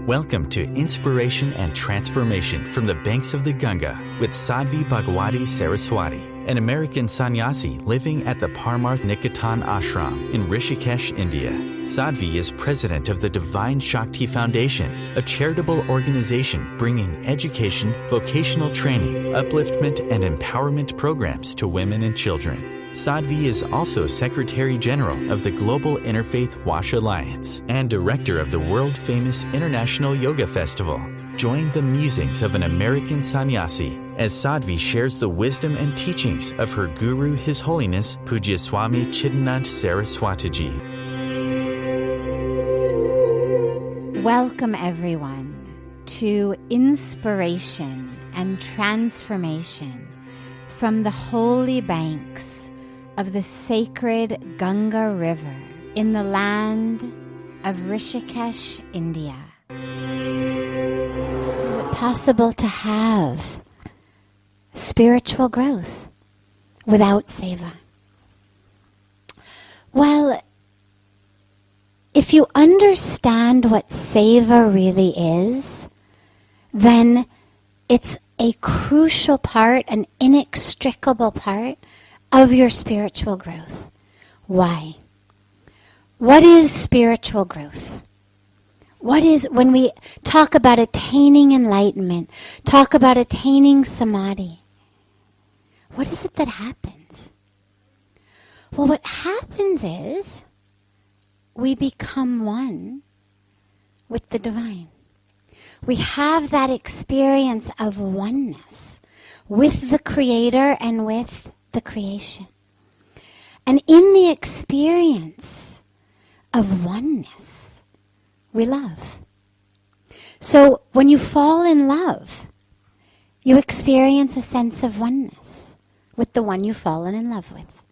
Welcome to Inspiration and Transformation from the Banks of the Ganga with Sadhvi Bhagawati Saraswati, an American sannyasi living at the Parmarth Niketan ashram in Rishikesh, India. Sadhvi is president of the Divine Shakti Foundation, a charitable organization bringing education, vocational training, upliftment, and empowerment programs to women and children. Sadhvi is also Secretary General of the Global Interfaith Wash Alliance and Director of the world-famous International Yoga Festival. Join the musings of an American sannyasi as Sadhvi shares the wisdom and teachings of her guru, His Holiness Pujya Swami Chidanand Saraswatiji. Welcome everyone to Inspiration and Transformation from the holy banks of the sacred Ganga River in the land of Rishikesh, India. Is it possible to have spiritual growth without Seva? Well, if you understand what Seva really is, then it's a crucial part, an inextricable part of your spiritual growth. Why? What is spiritual growth? What is, when we talk about attaining enlightenment, talk about attaining samadhi, what is it that happens? Well, what happens is we become one with the divine. We have that experience of oneness with the Creator and with the creation. And in the experience of oneness, we love. So when you fall in love, you experience a sense of oneness with the one you've fallen in love with.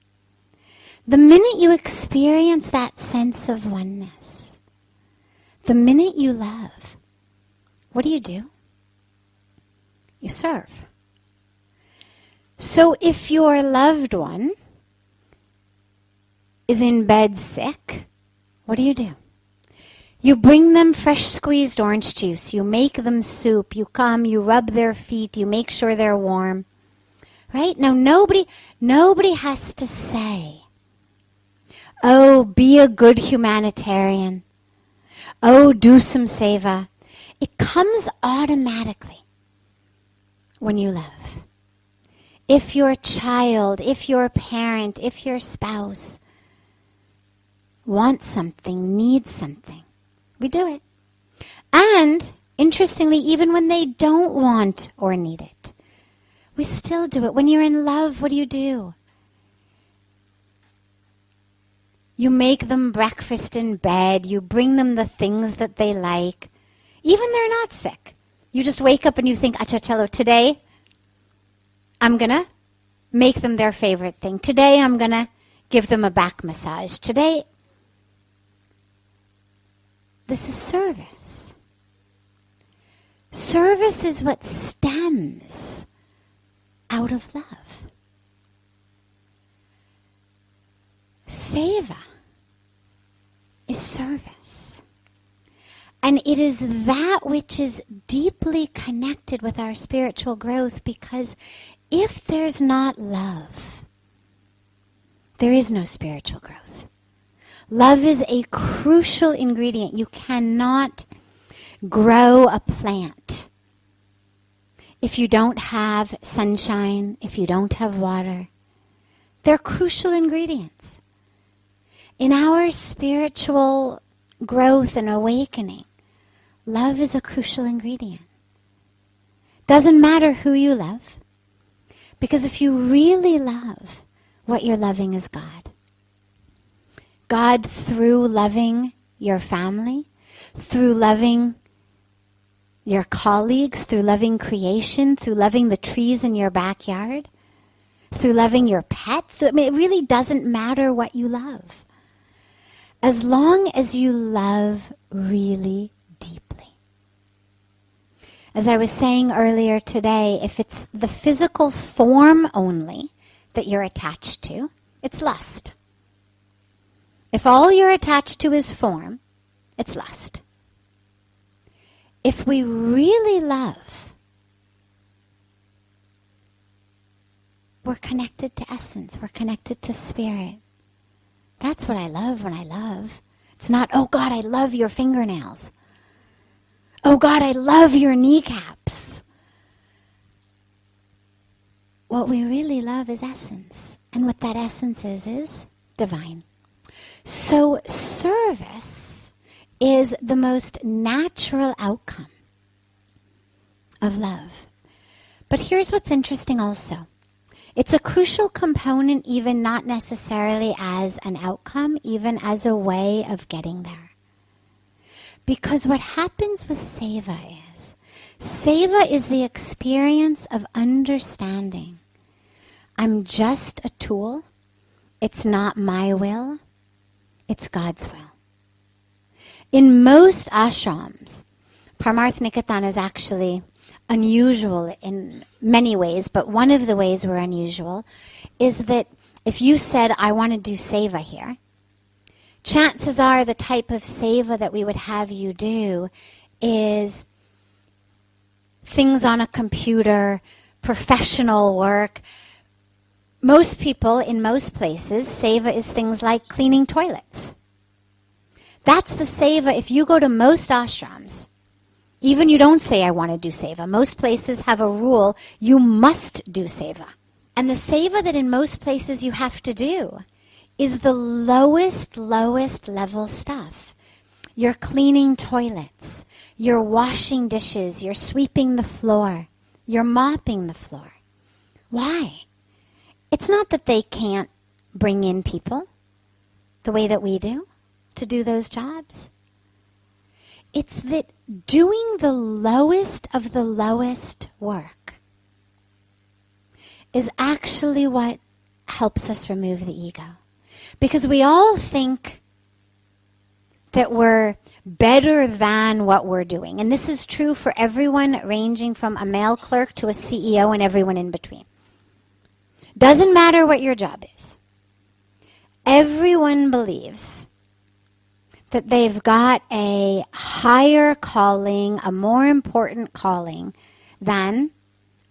The minute you experience that sense of oneness, the minute you love, what do? You serve. So if your loved one is in bed sick, what do? You bring them fresh squeezed orange juice. You make them soup. You come, you rub their feet. You make sure they're warm. Right? Now nobody has to say, oh, be a good humanitarian. Oh, do some seva. It comes automatically when you love. If your child, if your parent, if your spouse wants something, needs something, we do it. And, interestingly, even when they don't want or need it, we still do it. When you're in love, what do? You make them breakfast in bed. You bring them the things that they like. Even they're not sick. You just wake up and you think, acha chalo, today I'm going to make them their favorite thing. Today I'm going to give them a back massage. Today, this is service. Service is what stems out of love. Seva is service. And it is that which is deeply connected with our spiritual growth, because if there's not love, there is no spiritual growth. Love is a crucial ingredient. You cannot grow a plant if you don't have sunshine, if you don't have water. They're crucial ingredients. In our spiritual growth and awakening, love is a crucial ingredient. Doesn't matter who you love, because if you really love, what you're loving is God. God, through loving your family, through loving your colleagues, through loving creation, through loving the trees in your backyard, through loving your pets. I mean, it really doesn't matter what you love, as long as you love really deeply. As I was saying earlier today, if it's the physical form only that you're attached to, it's lust. If all you're attached to is form, it's lust. If we really love, we're connected to essence. We're connected to spirit. That's what I love when I love. It's not, oh God, I love your fingernails. Oh God, I love your kneecaps. What we really love is essence. And what that essence is divine. So service is the most natural outcome of love. But here's what's interesting also. It's a crucial component, even not necessarily as an outcome, even as a way of getting there. Because what happens with Seva is the experience of understanding. I'm just a tool. It's not my will. It's God's will. In most ashrams, Parmarth Niketan is actually unusual in many ways, but one of the ways we're unusual is that if you said, I want to do Seva here, chances are the type of Seva that we would have you do is things on a computer, professional work. Most people in most places, Seva is things like cleaning toilets. That's the Seva. If you go to most ashrams, even you don't say, I want to do Seva. Most places have a rule, you must do Seva. And the Seva that in most places you have to do is the lowest level stuff. You're cleaning toilets. You're washing dishes. You're sweeping the floor. You're mopping the floor. Why? It's not that they can't bring in people the way that we do to do those jobs. It's that doing the lowest of the lowest work is actually what helps us remove the ego. Because we all think that we're better than what we're doing. And this is true for everyone ranging from a mail clerk to a CEO and everyone in between. Doesn't matter what your job is. Everyone believes that they've got a higher calling, a more important calling than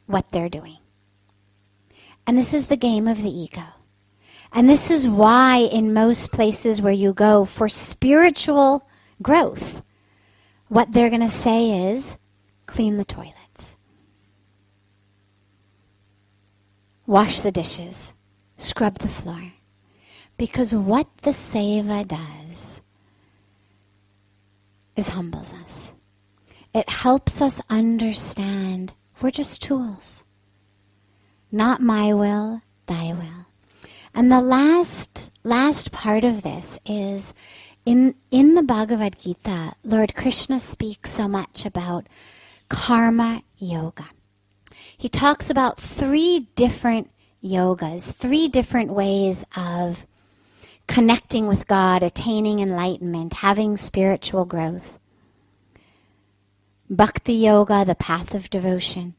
what they're doing. And this is the game of the ego. And this is why in most places where you go for spiritual growth, what they're going to say is, clean the toilets. Wash the dishes. Scrub the floor. Because what the Seva does is humbles us. It helps us understand we're just tools. Not my will, thy will. And the last part of this is in the Bhagavad Gita, Lord Krishna speaks so much about karma yoga. He talks about 3 different yogas, 3 different ways of connecting with God, attaining enlightenment, having spiritual growth. Bhakti yoga, the path of devotion.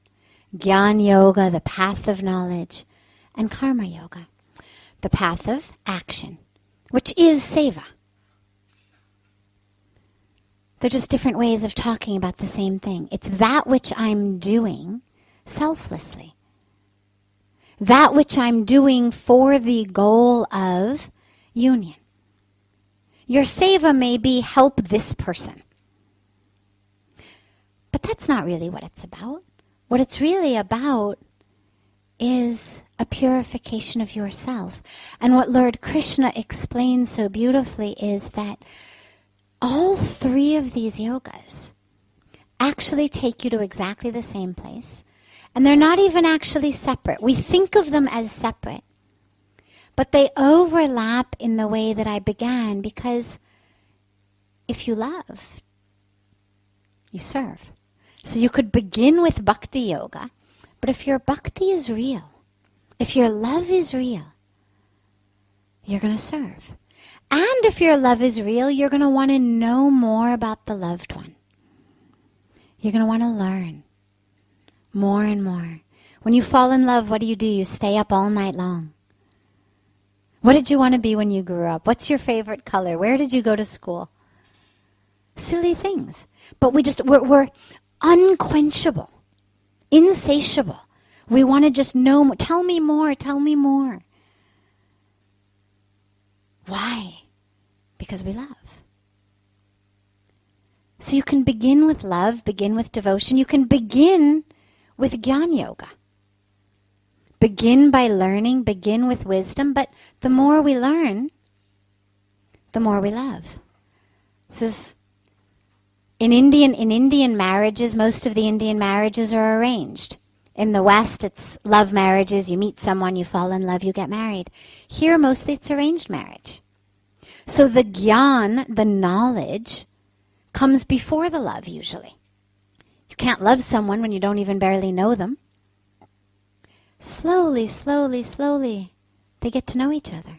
Jnana yoga, the path of knowledge. And karma yoga, the path of action, which is Seva. They're just different ways of talking about the same thing. It's that which I'm doing selflessly. That which I'm doing for the goal of union. Your Seva may be help this person. But that's not really what it's about. What it's really about is a purification of yourself. And what Lord Krishna explains so beautifully is that all 3 of these yogas actually take you to exactly the same place. And they're not even actually separate. We think of them as separate. But they overlap in the way that I began, because if you love, you serve. So you could begin with bhakti yoga, but if your bhakti is real, if your love is real, you're going to serve. And if your love is real, you're going to want to know more about the loved one. You're going to want to learn more and more. When you fall in love, what do? You stay up all night long. What did you want to be when you grew up? What's your favorite color? Where did you go to school? Silly things. But we're unquenchable, insatiable. We want to just know more. Tell me more, tell me more. Why? Because we love. So you can begin with love, begin with devotion. You can begin with Jnana Yoga. Begin by learning, begin with wisdom, but the more we learn, the more we love. This is in Indian marriages, most of the Indian marriages are arranged. In the West, it's love marriages. You meet someone, you fall in love, you get married. Here, mostly it's arranged marriage. So the gyan, the knowledge, comes before the love usually. You can't love someone when you don't even barely know them. Slowly, slowly, slowly, they get to know each other.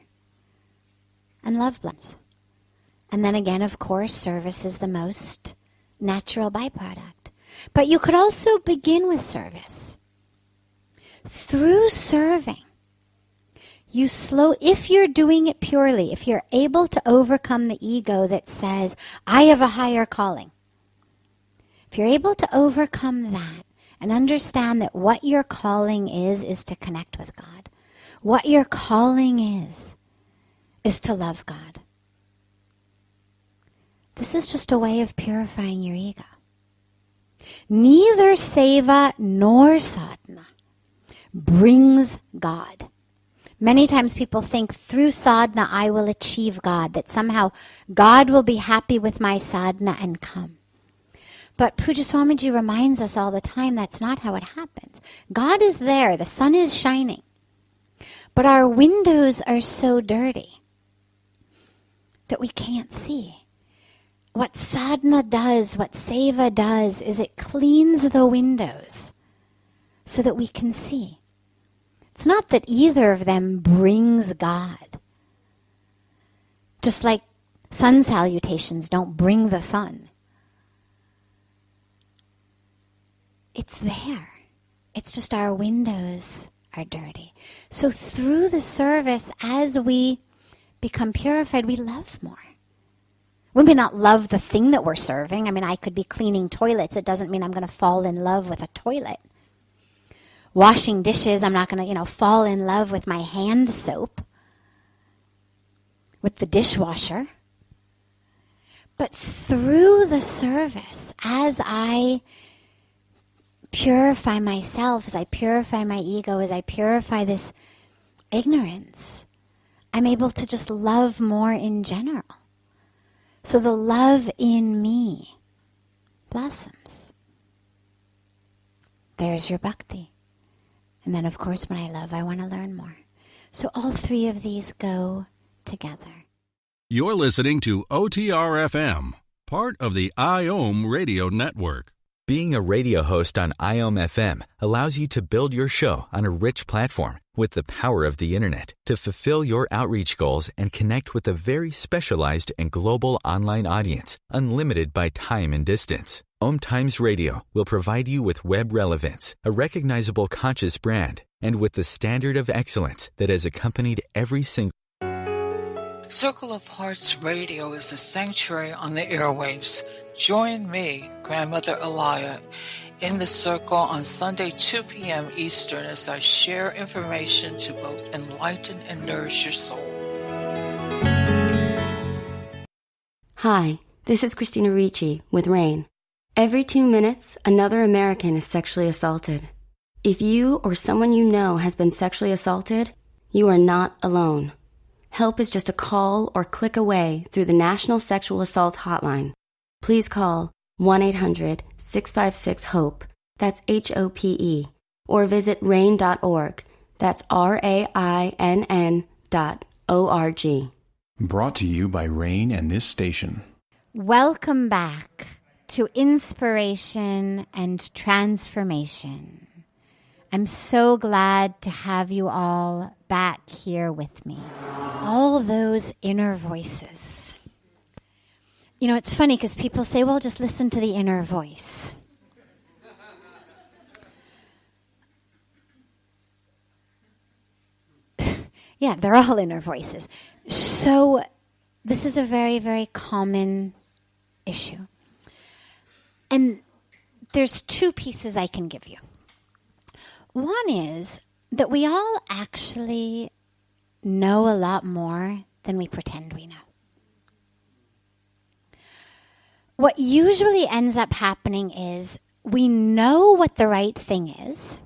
And love blooms. And then again, of course, service is the most natural byproduct. But you could also begin with service. Through serving, if you're doing it purely, if you're able to overcome the ego that says, I have a higher calling. If you're able to overcome that and understand that what your calling is to connect with God. What your calling is to love God. This is just a way of purifying your ego. Neither seva nor sadhana brings God. Many times people think through sadhana I will achieve God, that somehow God will be happy with my sadhana and come. But Pujya Swamiji reminds us all the time that's not how it happens. God is there, the sun is shining. But our windows are so dirty that we can't see. What sadhana does, what seva does, is it cleans the windows so that we can see. It's not that either of them brings God. Just like sun salutations don't bring the sun. It's there. It's just our windows are dirty. So through the service, as we become purified, we love more. We may not love the thing that we're serving. I mean, I could be cleaning toilets. It doesn't mean I'm going to fall in love with a toilet. Washing dishes, I'm not going to, fall in love with my hand soap, with the dishwasher. But through the service, as I purify myself, as I purify my ego, as I purify this ignorance, I'm able to just love more in general. So the love in me blossoms. There's your bhakti. And then, of course, when I love, I want to learn more. So all three of these go together. You're listening to OTR-FM, part of the IOM radio network. Being a radio host on IOM FM allows you to build your show on a rich platform with the power of the internet to fulfill your outreach goals and connect with a very specialized and global online audience, unlimited by time and distance. OMTimes Radio will provide you with web relevance, a recognizable conscious brand, and with the standard of excellence that has accompanied every single Circle of Hearts Radio is a sanctuary on the airwaves. Join me, Grandmother Alaya, in the circle on Sunday 2 p.m. Eastern as I share information to both enlighten and nourish your soul. Hi, this is Christina Ricci with RAIN. Every 2 minutes, another American is sexually assaulted. If you or someone you know has been sexually assaulted, you are not alone. Help is just a call or click away through the National Sexual Assault Hotline. Please call 1-800-656-HOPE, that's HOPE, or visit rain.org, that's RAINN.org. Brought to you by RAIN and this station. Welcome back to Inspiration and Transformation. I'm so glad to have you all back here with me. All those inner voices. It's funny because people say, well, just listen to the inner voice. Yeah, they're all inner voices. So this is a very, very common issue. And there's two pieces I can give you. One is that we all actually know a lot more than we pretend we know. What usually ends up happening is we know what the right thing is,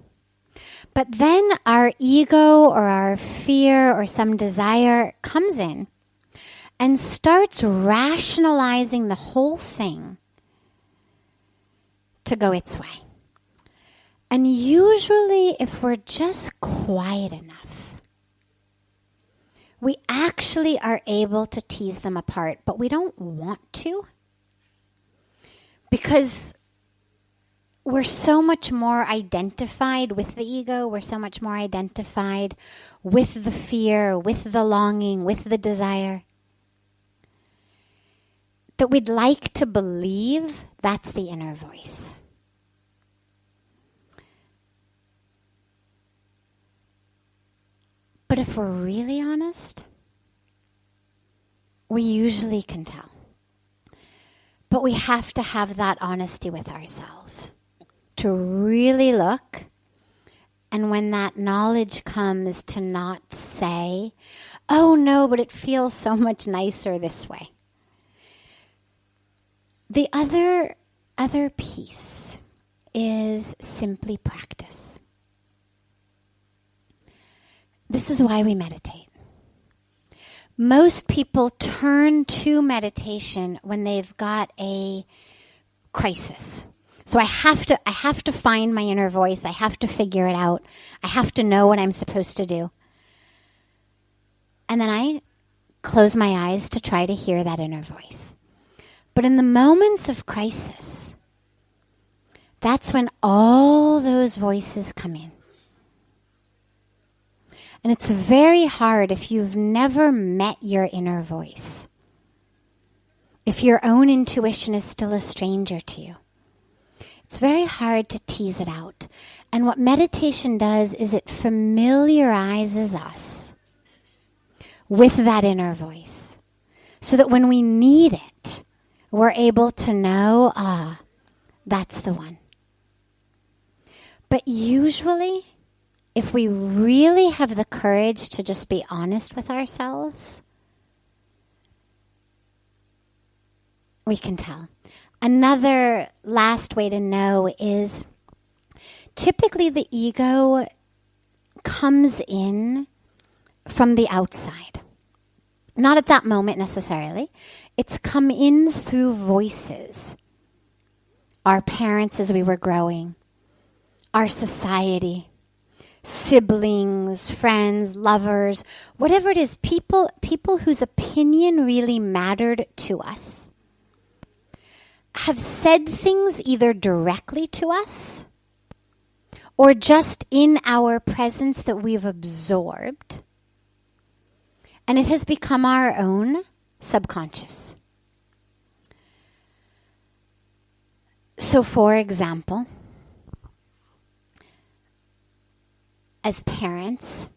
but then our ego or our fear or some desire comes in and starts rationalizing the whole thing to go its way. And usually, if we're just quiet enough, we actually are able to tease them apart, but we don't want to because we're so much more identified with the ego. We're so much more identified with the fear, with the longing, with the desire, that we'd like to believe that's the inner voice. But if we're really honest, we usually can tell. But we have to have that honesty with ourselves to really look. And when that knowledge comes, to not say, oh no, but it feels so much nicer this way. The other piece is simply practice. This is why we meditate. Most people turn to meditation when they've got a crisis. So I have to find my inner voice. I have to figure it out. I have to know what I'm supposed to do. And then I close my eyes to try to hear that inner voice. But in the moments of crisis, that's when all those voices come in. And it's very hard if you've never met your inner voice. If your own intuition is still a stranger to you. It's very hard to tease it out. And what meditation does is it familiarizes us with that inner voice. So that when we need it, we're able to know, that's the one. But usually, if we really have the courage to just be honest with ourselves, we can tell. Another last way to know is typically the ego comes in from the outside. Not at that moment necessarily. It's come in through voices. Our parents as we were growing, our society, siblings, friends, lovers, whatever it is, people whose opinion really mattered to us have said things either directly to us or just in our presence that we've absorbed. And it has become our own subconscious. So, for example, as parents,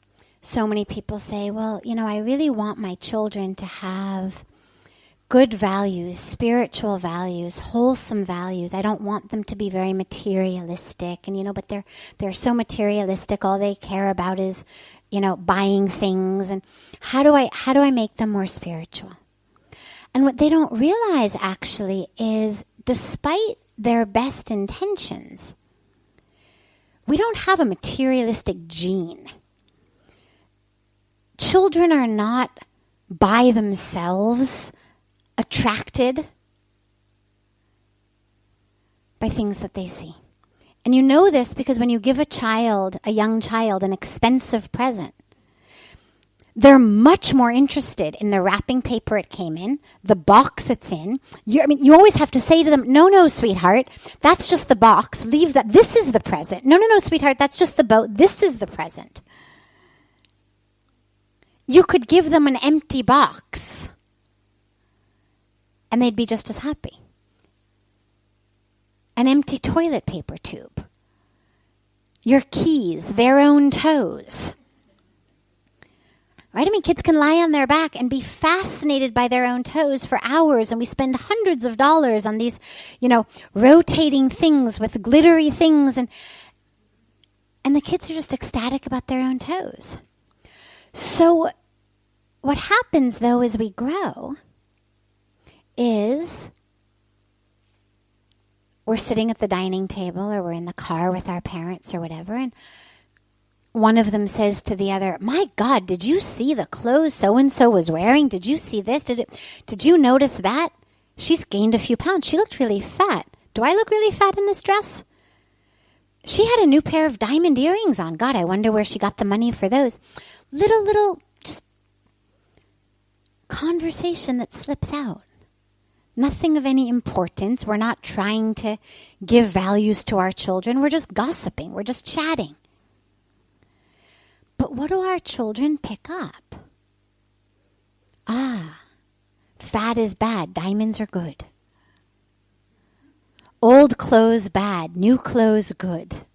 so many people say, well, I really want my children to have good values, spiritual values, wholesome values. I don't want them to be very materialistic. And, but they're so materialistic. All they care about is, buying things. And how do I make them more spiritual? And what they don't realize actually is despite their best intentions, we don't have a materialistic gene. Children are not by themselves attracted by things that they see. And you know this because when you give a young child, an expensive present, they're much more interested in the wrapping paper it came in, the box it's in. You always have to say to them, no, sweetheart, that's just the box. Leave that. This is the present. No, sweetheart, that's just the boat. This is the present. You could give them an empty box and they'd be just as happy. An empty toilet paper tube. Your keys, their own toes. Right? I mean, kids can lie on their back and be fascinated by their own toes for hours, and we spend hundreds of dollars on these, rotating things with glittery things, and the kids are just ecstatic about their own toes. So what happens, though, as we grow is we're sitting at the dining table or we're in the car with our parents or whatever, and one of them says to the other, "My God, did you see the clothes so-and-so was wearing? Did you see this? Did you notice that? She's gained a few pounds. She looked really fat. Do I look really fat in this dress? She had a new pair of diamond earrings on. God, I wonder where she got the money for those." Little, just conversation that slips out. Nothing of any importance. We're not trying to give values to our children. We're just gossiping. We're just chatting. But what do our children pick up? Fat is bad. Diamonds are good. Old clothes bad. New clothes good.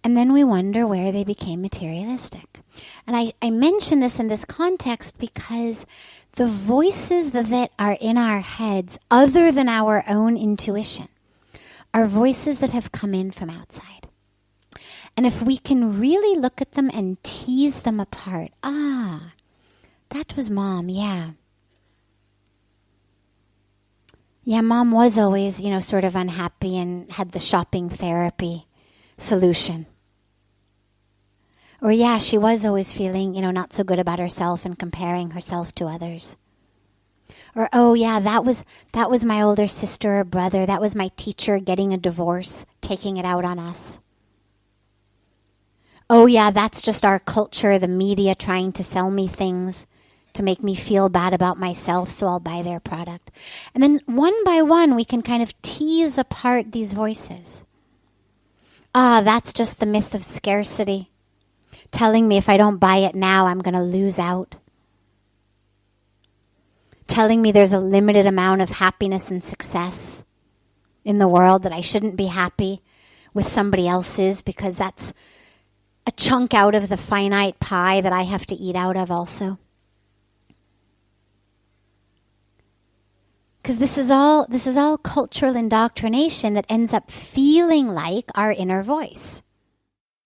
And then we wonder where they became materialistic. And I mention this in this context because the voices that are in our heads, other than our own intuition, are voices that have come in from outside. And if we can really look at them and tease them apart, that was mom, yeah. Yeah, mom was always, sort of unhappy and had the shopping therapy solution. Or yeah, she was always feeling, not so good about herself and comparing herself to others. Or, oh yeah, that was my older sister or brother. That was my teacher getting a divorce, taking it out on us. Oh yeah, that's just our culture, the media trying to sell me things to make me feel bad about myself, so I'll buy their product. And then one by one, we can kind of tease apart these voices. That's just the myth of scarcity, telling me if I don't buy it now, I'm going to lose out. Telling me there's a limited amount of happiness and success in the world, that I shouldn't be happy with somebody else's because that's a chunk out of the finite pie that I have to eat out of also. Because this is all cultural indoctrination that ends up feeling like our inner voice.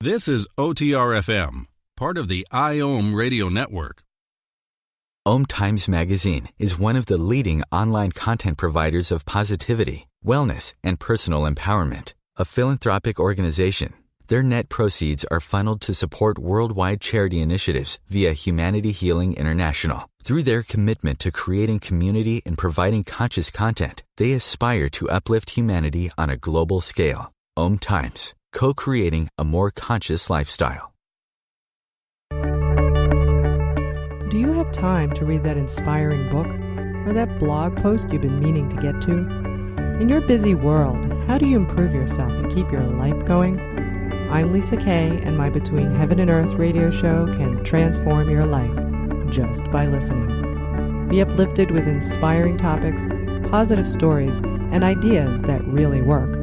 This is OTR-FM, part of the IOM radio network. OMTimes magazine is one of the leading online content providers of positivity, wellness, and personal empowerment. A philanthropic organization, their net proceeds are funneled to support worldwide charity initiatives via Humanity Healing International. Through their commitment to creating community and providing conscious content, they aspire to uplift humanity on a global scale. OMTimes, co-creating a more conscious lifestyle. Do you have time to read that inspiring book or that blog post you've been meaning to get to? In your busy world, how do you improve yourself and keep your life going? I'm Lisa Kay, and my Between Heaven and Earth radio show can transform your life just by listening. Be uplifted with inspiring topics, positive stories, and ideas that really work.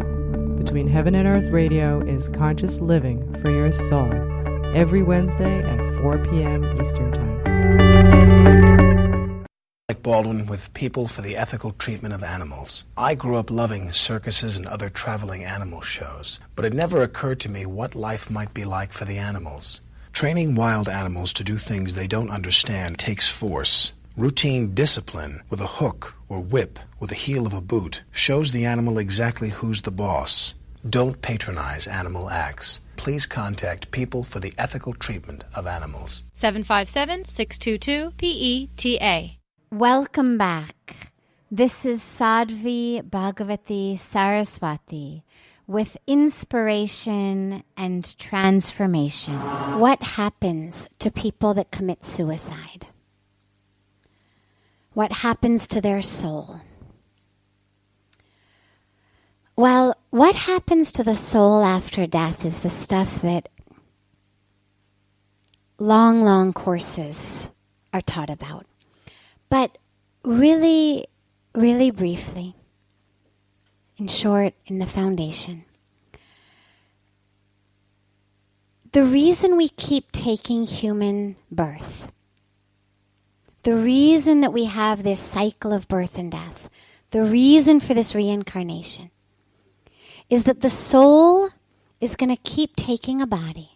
Between Heaven and Earth radio is conscious living for your soul, every Wednesday at 4 p.m. Eastern Time. Like Baldwin with People for the Ethical Treatment of Animals. I grew up loving circuses and other traveling animal shows, but it never occurred to me what life might be like for the animals. Training wild animals to do things they don't understand takes force. Routine discipline with a hook or whip with the heel of a boot shows the animal exactly who's the boss. Don't patronize animal acts. Please contact People for the Ethical Treatment of Animals. 757-622-PETA. Welcome back. This is Sadhvi Bhagawati Saraswati with inspiration and transformation. What happens to people that commit suicide? What happens to their soul? Well, what happens to the soul after death is the stuff that long courses are taught about. But really, really briefly, in short, in the foundation, the reason we keep taking human birth, the reason that we have this cycle of birth and death, the reason for this reincarnation, is that the soul is going to keep taking a body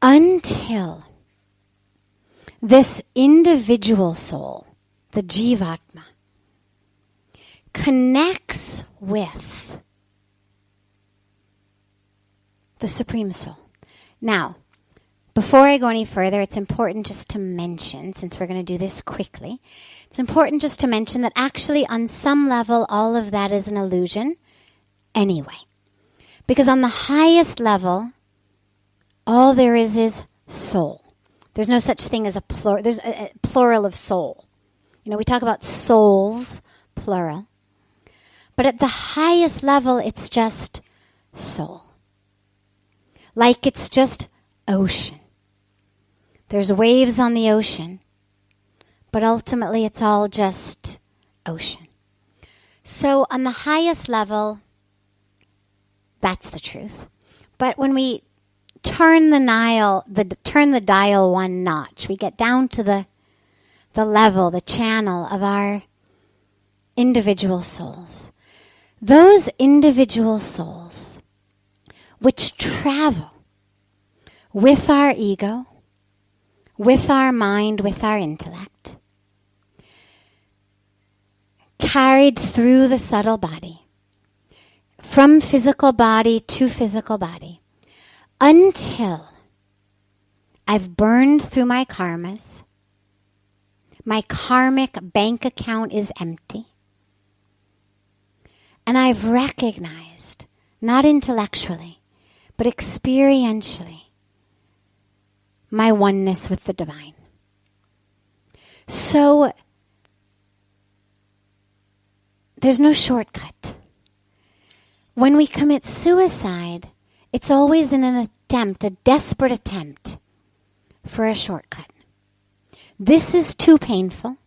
until this individual soul, the Jivatma, connects with the Supreme Soul. Now, before I go any further, it's important just to mention, since we're going to do this quickly, it's important just to mention that actually on some level all of that is an illusion anyway. Because on the highest level, all there is soul. There's no such thing as there's a plural of soul. You know, we talk about souls, plural. But at the highest level, it's just soul. Like it's just ocean. There's waves on the ocean, but ultimately it's all just ocean. So on the highest level, that's the truth. But when we turn the dial one notch, we get down to the level, the channel of our individual souls. Those individual souls which travel with our ego, with our mind, with our intellect, carried through the subtle body, from physical body to physical body, until I've burned through my karmas, my karmic bank account is empty, and I've recognized, not intellectually, but experientially, my oneness with the divine. So, there's no shortcut. When we commit suicide, it's always in an attempt, a desperate attempt for a shortcut. This is too painful.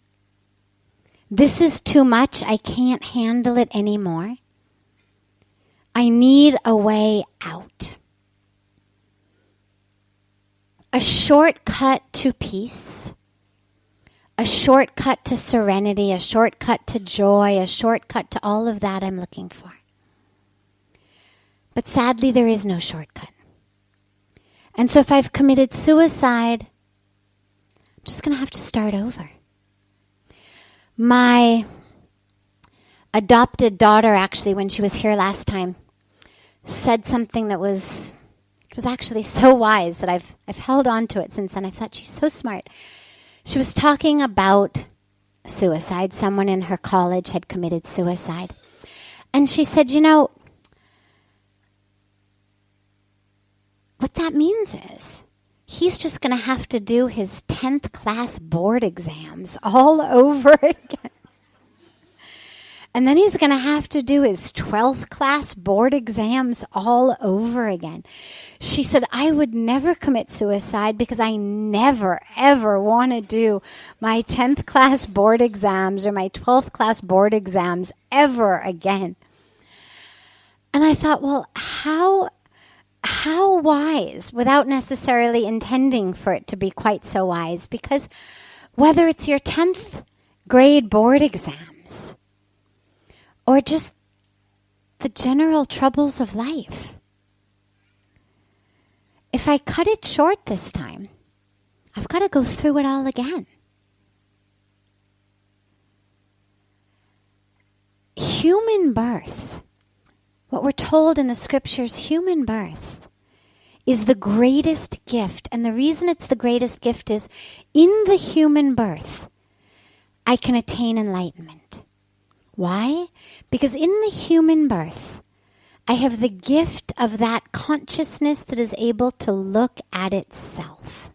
This is too much. I can't handle it anymore. I need a way out. A shortcut to peace, a shortcut to serenity, a shortcut to joy, a shortcut to all of that I'm looking for. But sadly, there is no shortcut. And so if I've committed suicide, I'm just going to have to start over. My adopted daughter, actually, when she was here last time, said something that was actually so wise that I've held on to it since then. I thought, she's so smart. She was talking about suicide. Someone in her college had committed suicide. And she said, you know, what that means is he's just going to have to do his 10th class board exams all over again. And then he's going to have to do his 12th class board exams all over again. She said, I would never commit suicide because I never, ever want to do my 10th class board exams or my 12th class board exams ever again. And I thought, well, how wise, without necessarily intending for it to be quite so wise, because whether it's your 10th grade board exams or just the general troubles of life, if I cut it short this time, I've got to go through it all again. Human birth, what we're told in the scriptures, human birth is the greatest gift. And the reason it's the greatest gift is in the human birth, I can attain enlightenment. Why? Because in the human birth, I have the gift of that consciousness that is able to look at itself.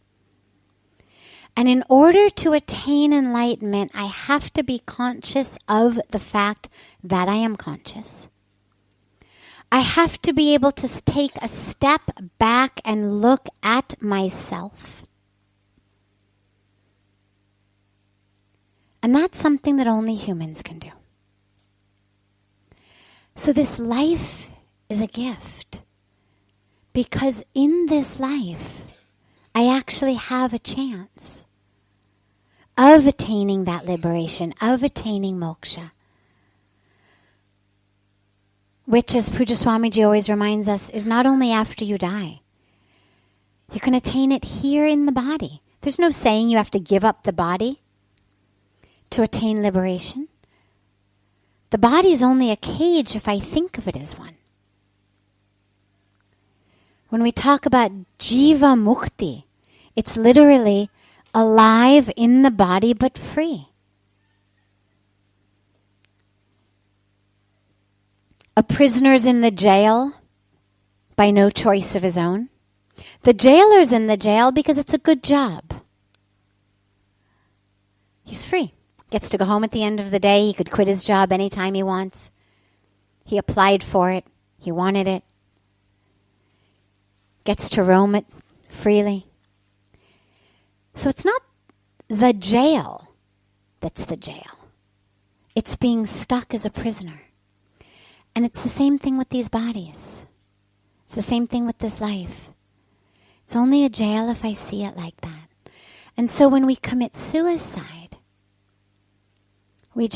And in order to attain enlightenment, I have to be conscious of the fact that I am conscious. I have to be able to take a step back and look at myself. And that's something that only humans can do. So this life is a gift Because in this life, I actually have a chance of attaining that liberation, of attaining moksha. Which, as Puja Swamiji always reminds us, is not only after you die. You can attain it here in the body. There's no saying you have to give up the body to attain liberation. The body is only a cage if I think of it as one. When we talk about jiva mukti, it's literally alive in the body but free. A prisoner's in the jail by no choice of his own. The jailer's in the jail because it's a good job. He's free. Gets to go home at the end of the day. He could quit his job anytime he wants. He applied for it. He wanted it. Gets to roam it freely. So it's not the jail that's the jail. It's being stuck as a prisoner. And it's the same thing with these bodies. It's the same thing with this life. It's only a jail if I see it like that. And so when we commit suicide, we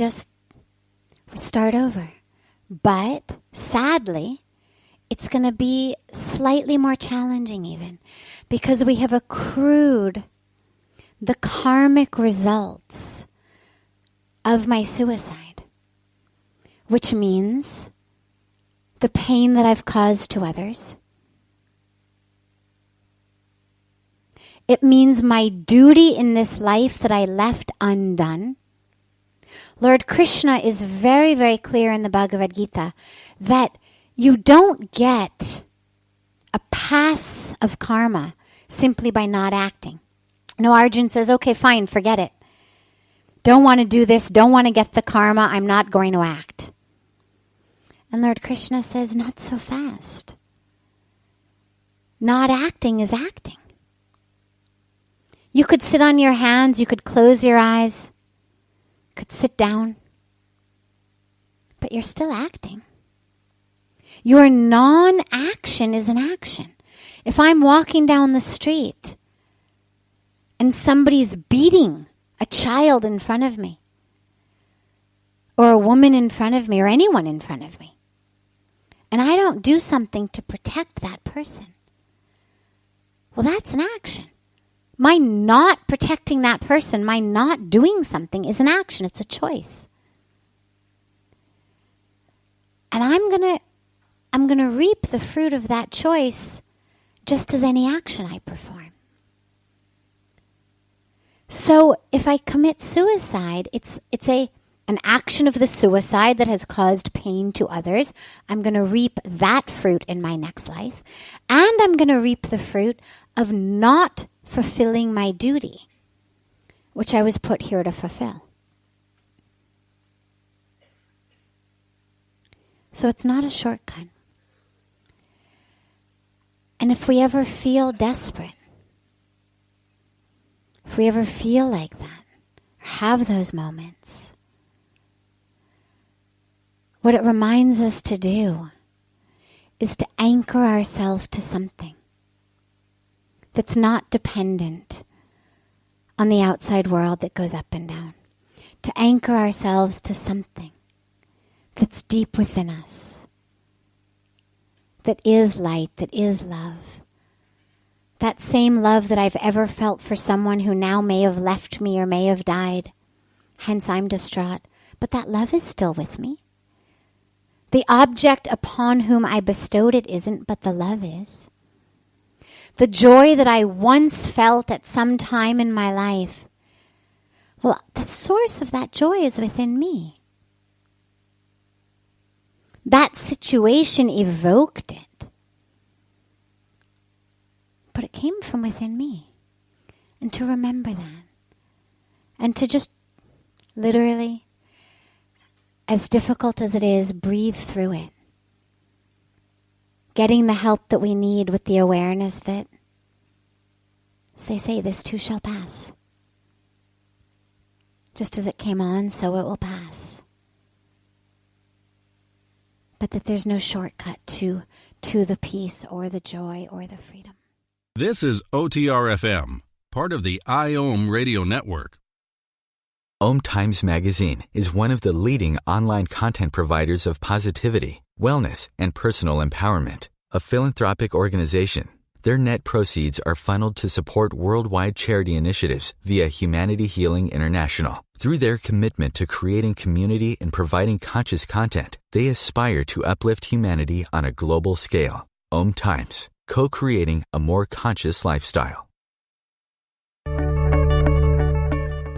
start over. But sadly, it's going to be slightly more challenging even, because we have accrued the karmic results of my suicide, which means the pain that I've caused to others. It means my duty in this life that I left undone. Lord Krishna is very, very clear in the Bhagavad Gita that you don't get a pass of karma simply by not acting. No, Arjun says, okay, fine, forget it. Don't want to do this, don't want to get the karma, I'm not going to act. And Lord Krishna says, not so fast. Not acting is acting. You could sit on your hands, you could close your eyes, you could sit down, but you're still acting. Your non-action is an action. If I'm walking down the street and somebody's beating a child in front of me, or a woman in front of me, or anyone in front of me, and I don't do something to protect that person, well, that's an action. My not protecting that person, my not doing something is an action. It's a choice. And I'm going to reap the fruit of that choice just as any action I perform. So if I commit suicide, it's an action of the suicide that has caused pain to others. I'm going to reap that fruit in my next life. And I'm going to reap the fruit of not fulfilling my duty, which I was put here to fulfill. So it's not a shortcut. And if we ever feel desperate, if we ever feel like that, or have those moments, what it reminds us to do is to anchor ourselves to something that's not dependent on the outside world that goes up and down. To anchor ourselves to something that's deep within us, that is light, that is love. That same love that I've ever felt for someone who now may have left me or may have died. Hence I'm distraught. But that love is still with me. The object upon whom I bestowed it isn't, but the love is. The joy that I once felt at some time in my life, well, the source of that joy is within me. That situation evoked it, but it came from within me. And to remember that, and to just literally, as difficult as it is, breathe through it. Getting the help that we need with the awareness that, as they say, this too shall pass. Just as it came on, so it will pass. But that there's no shortcut to to the peace or the joy or the freedom. This is OTR-FM, part of the IOM radio network. OMTimes magazine is one of the leading online content providers of positivity, wellness, and personal empowerment. A philanthropic organization, their net proceeds are funneled to support worldwide charity initiatives via Humanity Healing International. Through their commitment to creating community and providing conscious content, they aspire to uplift humanity on a global scale. OMTimes, co-creating a more conscious lifestyle.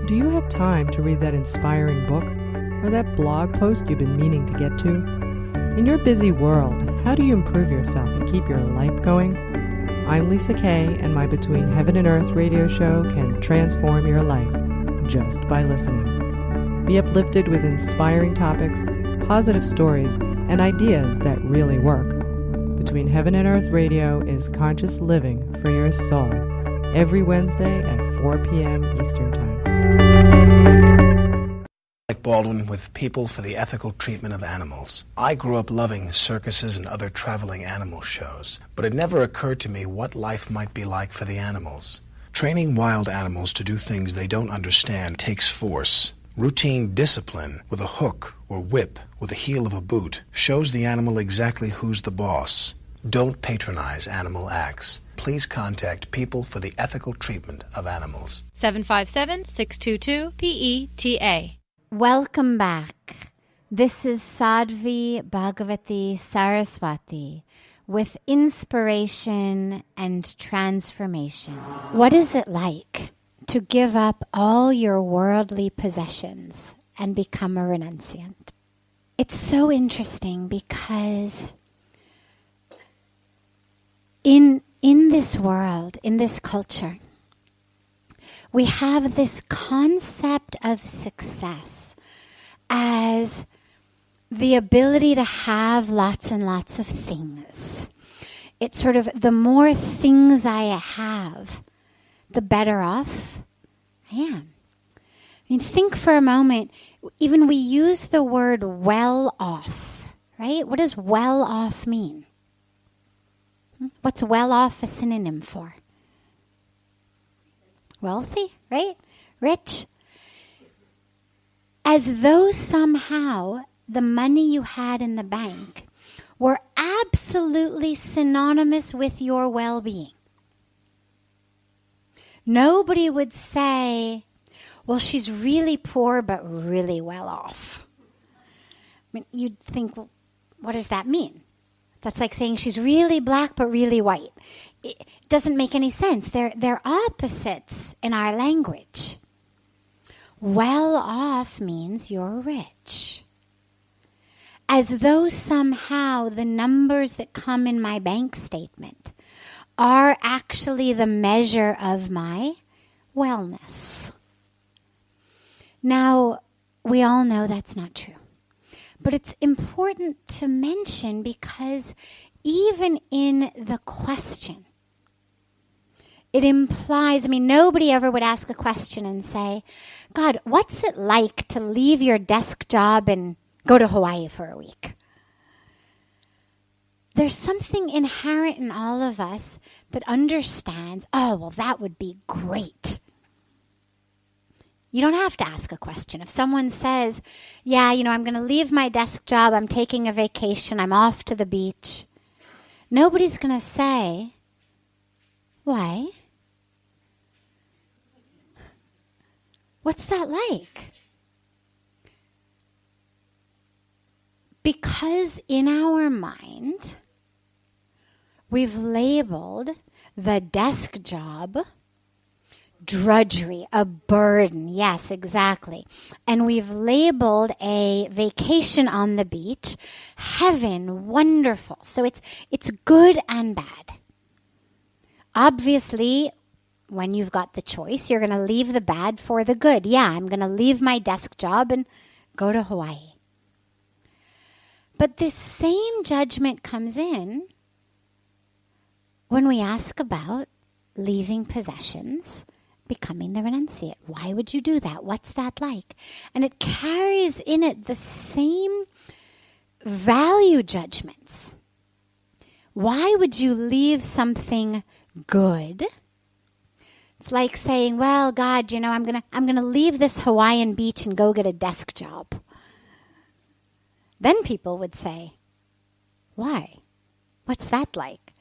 Do you have time to read that inspiring book or that blog post you've been meaning to get to? In your busy world, how do you improve yourself and keep your life going? I'm Lisa Kay, and my Between Heaven and Earth radio show can transform your life just by listening. Be uplifted with inspiring topics, positive stories, and ideas that really work. Between Heaven and Earth radio is conscious living for your soul, every Wednesday at 4 p.m. Eastern Time. Like Baldwin with People for the Ethical Treatment of Animals. I grew up loving circuses and other traveling animal shows, but it never occurred to me what life might be like for the animals. Training wild animals to do things they don't understand takes force. Routine discipline with a hook or whip with the heel of a boot shows the animal exactly who's the boss. Don't patronize animal acts. Please contact People for the Ethical Treatment of Animals. 757-622-PETA. Welcome back. This is Sadhvi Bhagawati Saraswati with inspiration and transformation. What is it like to give up all your worldly possessions and become a renunciant? It's so interesting because in this world, in this culture, we have this concept of success as the ability to have lots and lots of things. It's sort of the more things I have, the better off I am. I mean, think for a moment, even we use the word well off, right? What does well off mean? What's well off a synonym for? Wealthy, right? Rich. As though somehow the money you had in the bank were absolutely synonymous with your well-being. Nobody would say, well, she's really poor but really well off. I mean, you'd think, well, what does that mean? That's like saying she's really black but really white. It doesn't make any sense. They're opposites in our language. Well off means you're rich. As though somehow the numbers that come in my bank statement are actually the measure of my wellness. Now, we all know that's not true. But it's important to mention because even in the question, it implies, nobody ever would ask a question and say, God, what's it like to leave your desk job and go to Hawaii for a week? There's something inherent in all of us that understands, oh, well, that would be great. You don't have to ask a question. If someone says, yeah, I'm going to leave my desk job, I'm taking a vacation, I'm off to the beach, nobody's going to say, why? What's that like? Because in our mind, we've labeled the desk job drudgery, a burden. Yes, exactly. And we've labeled a vacation on the beach heaven, wonderful. So it's good and bad. Obviously, when you've got the choice, you're going to leave the bad for the good. Yeah, I'm going to leave my desk job and go to Hawaii. But this same judgment comes in when we ask about leaving possessions, becoming the renunciate. Why would you do that? What's that like? And it carries in it the same value judgments. Why would you leave something good? It's like saying, well, God, I'm gonna leave this Hawaiian beach and go get a desk job. Then people would say, why? What's that like?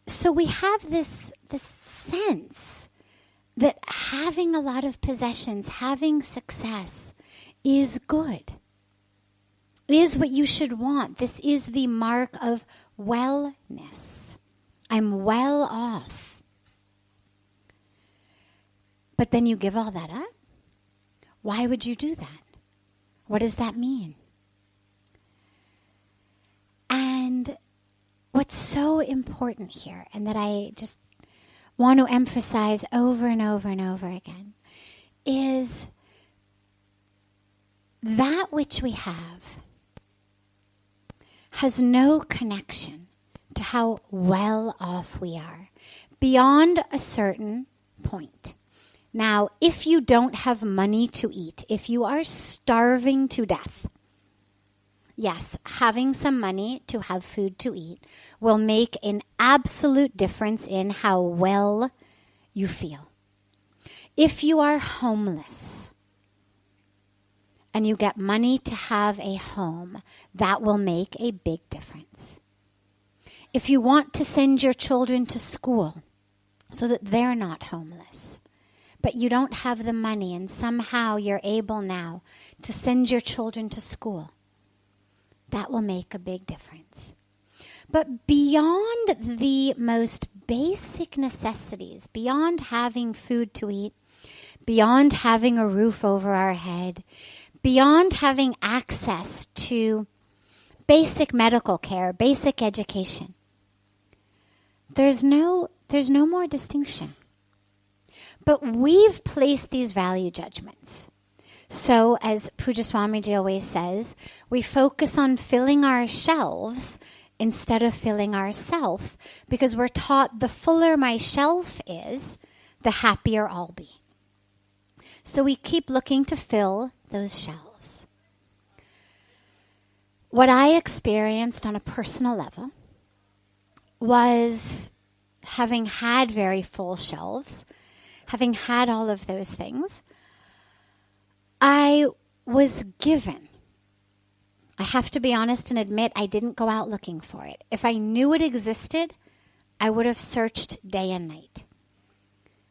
So we have this sense that having a lot of possessions, having success is good, is what you should want. This is the mark of wellness. I'm well off. But then you give all that up? Why would you do that? What does that mean? And what's so important here, and that I just want to emphasize over and over and over again, is that which we have has no connection to how well off we are beyond a certain point. Now, if you don't have money to eat, if you are starving to death, yes, having some money to have food to eat will make an absolute difference in how well you feel. If you are homeless and you get money to have a home, that will make a big difference. If you want to send your children to school so that they're not homeless, but you don't have the money and somehow you're able now to send your children to school, that will make a big difference. But beyond the most basic necessities, beyond having food to eat, beyond having a roof over our head, beyond having access to basic medical care, basic education, there's no more distinction. But we've placed these value judgments. So, as Puja Swamiji always says, we focus on filling our shelves instead of filling ourself, because we're taught the fuller my shelf is, the happier I'll be. So we keep looking to fill those shelves. What I experienced on a personal level was, having had very full shelves, having had all of those things, I was given. I have to be honest and admit I didn't go out looking for it. If I knew it existed, I would have searched day and night.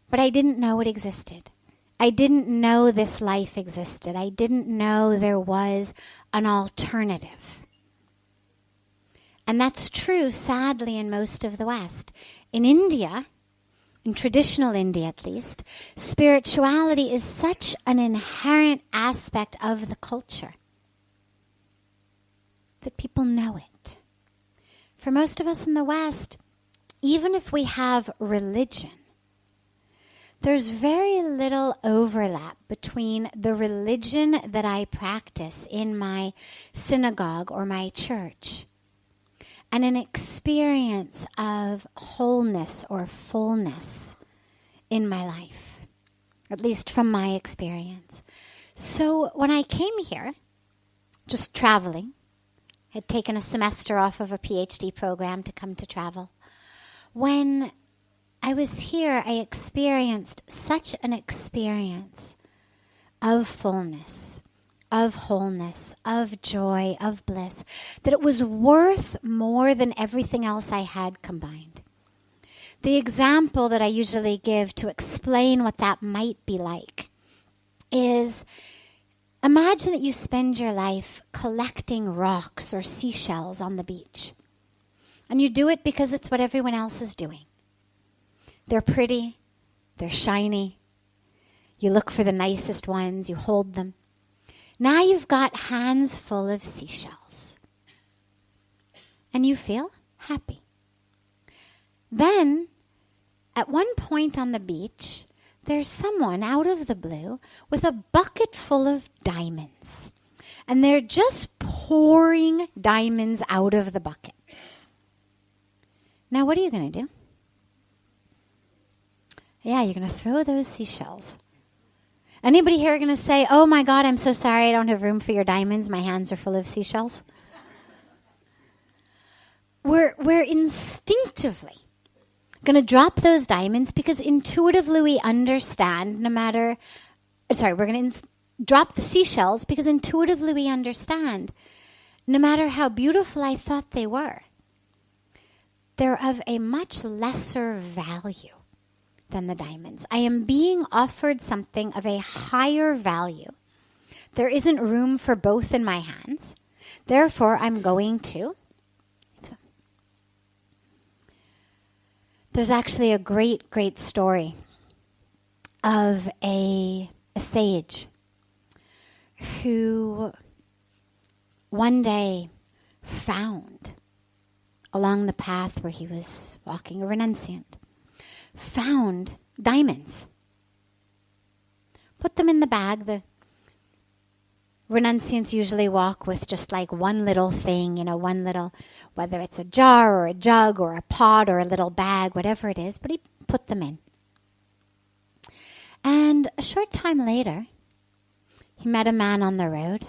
But I didn't know it existed. I didn't know this life existed. I didn't know there was an alternative. And that's true, sadly, in most of the West. In India, in traditional India at least, spirituality is such an inherent aspect of the culture that people know it. For most of us in the West, even if we have religion, there's very little overlap between the religion that I practice in my synagogue or my church and an experience of wholeness or fullness in my life, at least from my experience. So when I came here, just traveling, had taken a semester off of a PhD program to come to travel. When I was here, I experienced such an experience of fullness, of wholeness, of joy, of bliss, that it was worth more than everything else I had combined. The example that I usually give to explain what that might be like is, imagine that you spend your life collecting rocks or seashells on the beach. And you do it because it's what everyone else is doing. They're pretty, they're shiny. You look for the nicest ones, you hold them. Now you've got hands full of seashells. And you feel happy. Then, at one point on the beach, there's someone out of the blue with a bucket full of diamonds. And they're just pouring diamonds out of the bucket. Now, what are you going to do? Yeah, you're going to throw those seashells. Anybody here going to say, oh my God, I'm so sorry, I don't have room for your diamonds. My hands are full of seashells? we're instinctively going to drop those diamonds because intuitively we understand we're going to drop the seashells because intuitively we understand no matter how beautiful I thought they were, they're of a much lesser value than the diamonds. I am being offered something of a higher value. There isn't room for both in my hands. Therefore, I'm going to. There's actually a great, great story of a sage who one day found along the path where he was walking, a renunciant, found diamonds. Put them in the bag. The renunciants usually walk with just like one little thing, one little, whether it's a jar or a jug or a pot or a little bag, whatever it is, but he put them in. And a short time later, he met a man on the road,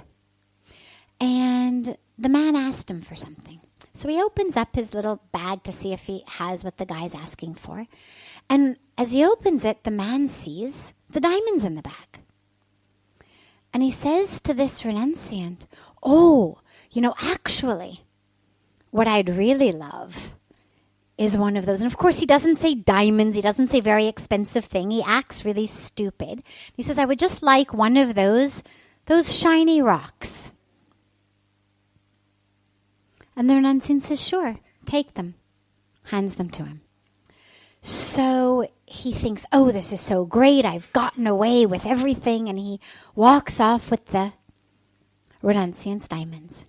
and the man asked him for something. So he opens up his little bag to see if he has what the guy's asking for. And as he opens it, the man sees the diamonds in the bag. And he says to this renunciant, actually, what I'd really love is one of those. And of course, he doesn't say diamonds. He doesn't say very expensive thing. He acts really stupid. He says, I would just like one of those shiny rocks. And the renunciant says, sure, take them. Hands them to him. So he thinks, this is so great. I've gotten away with everything. And he walks off with the renunciant's diamonds.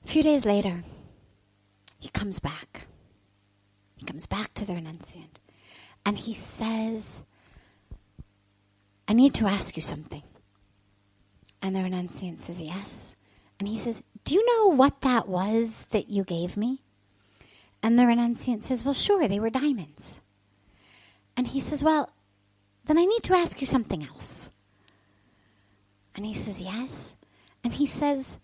A few days later, he comes back. He comes back to the renunciant. And he says, I need to ask you something. And the renunciant says, yes. And he says, do you know what that was that you gave me? And the renunciant says, well, sure, they were diamonds. And he says, well, then I need to ask you something else. And he says, yes. And he says,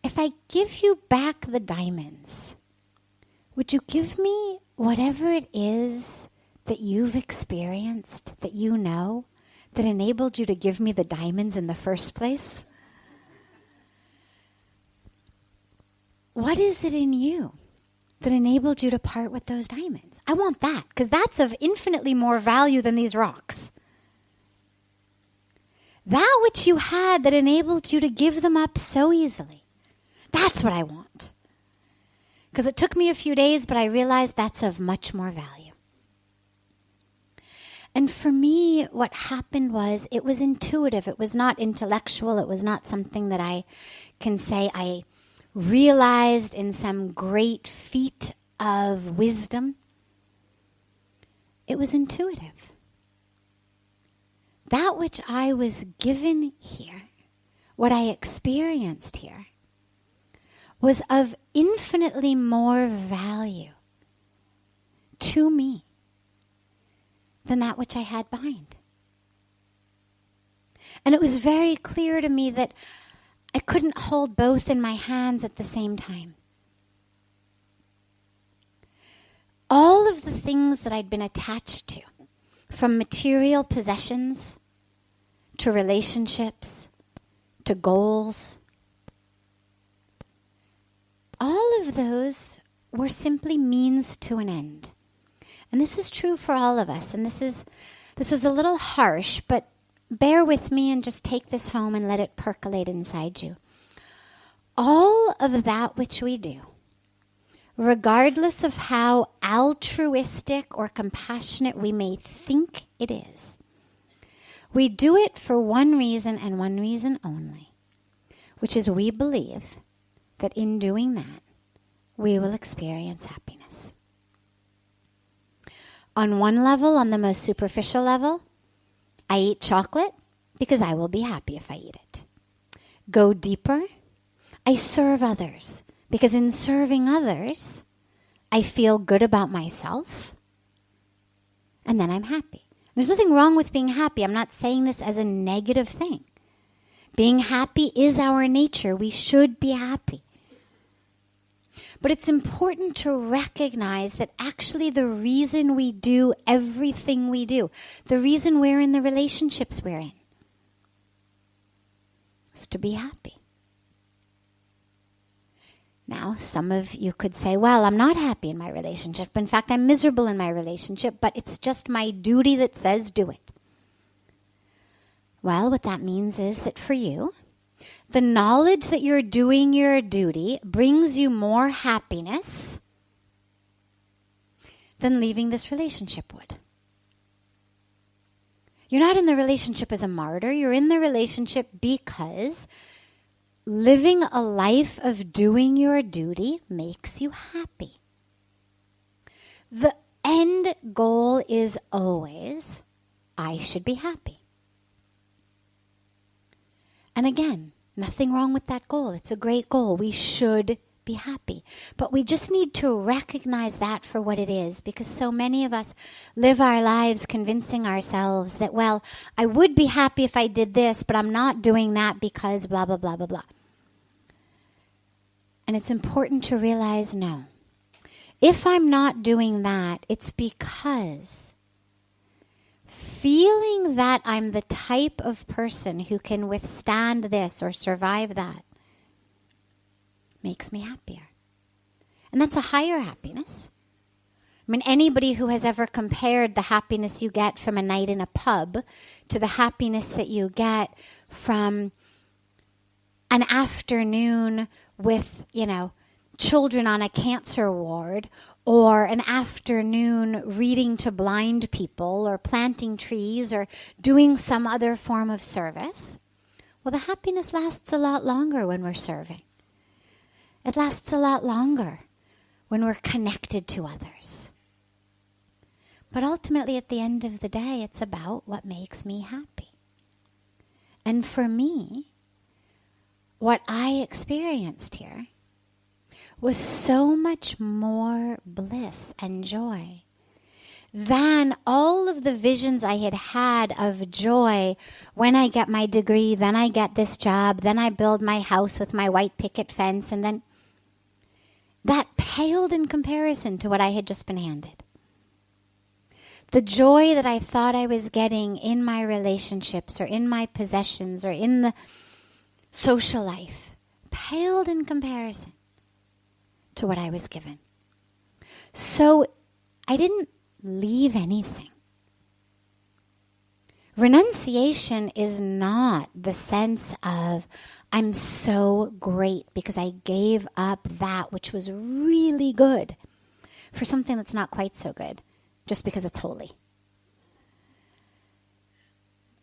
if I give you back the diamonds, would you give me whatever it is that you've experienced, that you know, that enabled you to give me the diamonds in the first place? What is it in you that enabled you to part with those diamonds? I want that, because that's of infinitely more value than these rocks. That which you had that enabled you to give them up so easily, that's what I want. Because it took me a few days, but I realized that's of much more value. And for me, what happened was, it was intuitive. It was not intellectual. It was not something that I can say I realized in some great feat of wisdom. It was intuitive. That which I was given here, what I experienced here, was of infinitely more value to me than that which I had behind. And it was very clear to me that I couldn't hold both in my hands at the same time. All of the things that I'd been attached to, from material possessions to relationships to goals, all of those were simply means to an end. And this is true for all of us. And this is a little harsh, but bear with me and just take this home and let it percolate inside you. All of that which we do, regardless of how altruistic or compassionate we may think it is, we do it for one reason and one reason only, which is we believe that in doing that, we will experience happiness. On one level, on the most superficial level, I eat chocolate because I will be happy if I eat it. Go deeper, I serve others because in serving others, I feel good about myself, and then I'm happy. There's nothing wrong with being happy. I'm not saying this as a negative thing, Being happy is our nature. We should be happy. But it's important to recognize that actually the reason we do everything we do, the reason we're in the relationships we're in, is to be happy. Now, some of you could say, well, I'm not happy in my relationship. In fact, I'm miserable in my relationship, but it's just my duty that says do it. Well, what that means is that for you, the knowledge that you're doing your duty brings you more happiness than leaving this relationship would. You're not in the relationship as a martyr. You're in the relationship because living a life of doing your duty makes you happy. The end goal is always, I should be happy. And again, nothing wrong with that goal. It's a great goal. We should be happy. But we just need to recognize that for what it is, because so many of us live our lives convincing ourselves that, well, I would be happy if I did this, but I'm not doing that because blah, blah, blah, blah, blah. And it's important to realize, no. If I'm not doing that, it's because feeling that I'm the type of person who can withstand this or survive that makes me happier. And that's a higher happiness. I mean, anybody who has ever compared the happiness you get from a night in a pub to the happiness that you get from an afternoon with, children on a cancer ward, or an afternoon reading to blind people, or planting trees, or doing some other form of service, well, the happiness lasts a lot longer when we're serving. It lasts a lot longer when we're connected to others. But ultimately, at the end of the day, it's about what makes me happy. And for me, what I experienced here was so much more bliss and joy than all of the visions I had had of joy. When I get my degree, then I get this job, then I build my house with my white picket fence, and then that paled in comparison to what I had just been handed. The joy that I thought I was getting in my relationships or in my possessions or in the social life paled in comparison to what I was given. So I didn't leave anything. Renunciation is not the sense of I'm so great because I gave up that which was really good for something that's not quite so good just because it's holy.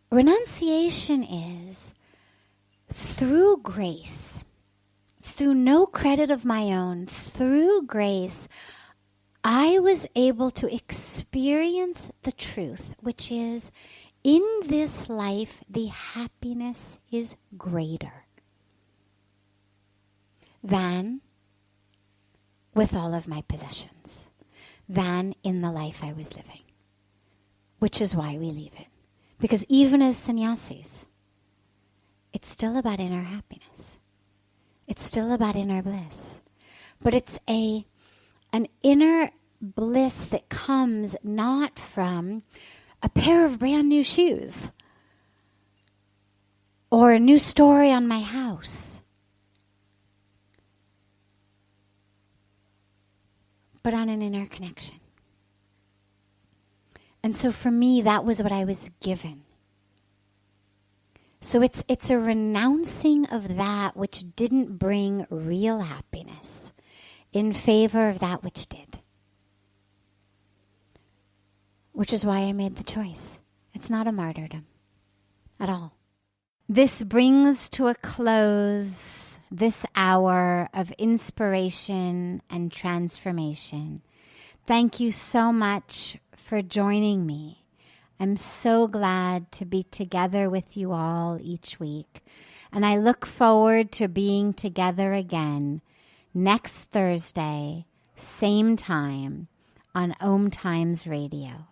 Renunciation is through grace, through no credit of my own, through grace, I was able to experience the truth, which is, in this life, the happiness is greater than with all of my possessions, than in the life I was living, which is why we leave it. Because even as sannyasis, it's still about inner happiness. It's still about inner bliss. But it's an inner bliss that comes not from a pair of brand new shoes or a new story on my house, but on an inner connection. And so for me, that was what I was given. So it's a renouncing of that which didn't bring real happiness in favor of that which did. Which is why I made the choice. It's not a martyrdom at all. This brings to a close this hour of inspiration and transformation. Thank you so much for joining me. I'm so glad to be together with you all each week. And I look forward to being together again next Thursday, same time, on OMTimes Radio.